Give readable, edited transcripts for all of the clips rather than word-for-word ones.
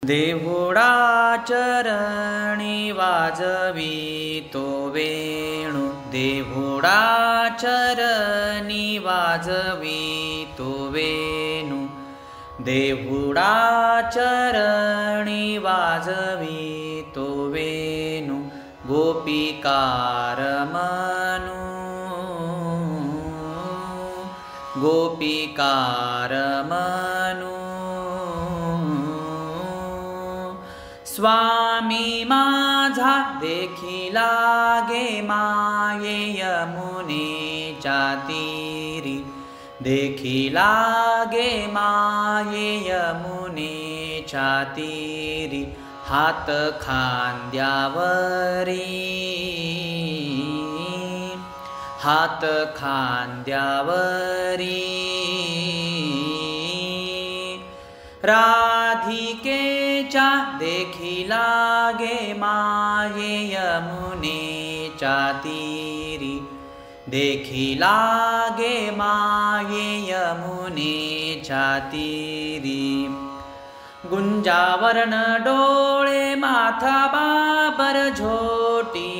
देहुडा चरणी वाजवितो वेणू, देहुडा चरणी वाजवितो वेणू, देहुडा चरणी वाजवितो वेणू, गोपिकार मनू, गोपिकार मनू। स्वामी माझा देखिला गे माये यमुनेच्या तीरी, देखिला गे माये यमुनेच्या तीरी, हात खांद्यावरी, हात खांद्यावरी। राधिकेच्या देखिला गे माये यमुनेच्या तीरी, देखिला गे माये यमुनेच्या तीरी। गुंजावरण डोळे माथा बाबर झोटी,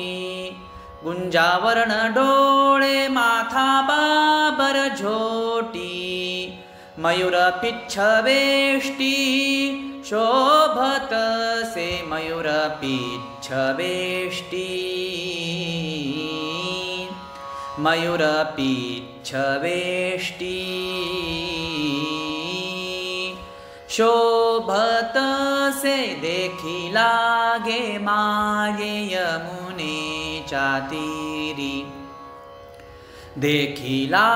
गुंजावरण डोळे माथा बाबर झोटी, मयूर पिच्छवेष्टी शोभतसे मयूर पिच्छवेष्टी, मयूर पिच्छवेष्टी। शोभतसे देखिला गे माये यमुनेच्या तीरी, देखिला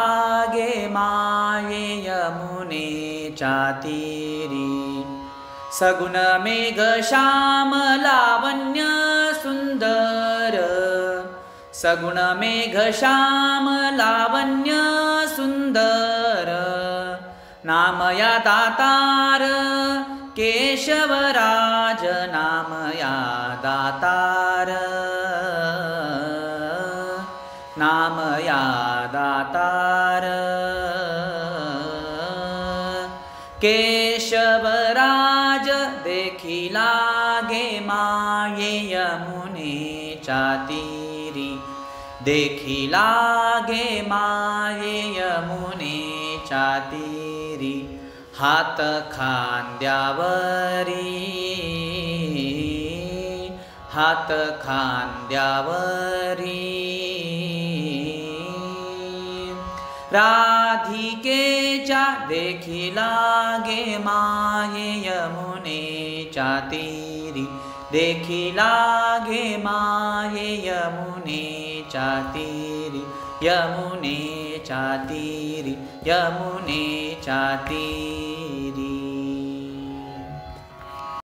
गे माये यमुनेच्या तीरी। सगुण मेघ श्याम लावण्य सुंदर, सगुण मेघ श्याम लावण्य सुंदर, नामया दातार केशवराज, नामया दातार, नामया दातार। केशवराज देखिला गे माये यमुनेच्या तीरी, देखिला गे माये यमुनेच्या तीरी, हात खांद्यावरी, हात खांद्यावरी। राधिकेच्या देखिला गे माये यमुनेच्या तीरी, देखिला गे माये यमुनेच्या तीरी, यमुनेच्या तीरी, यमुनेच्या तीरी।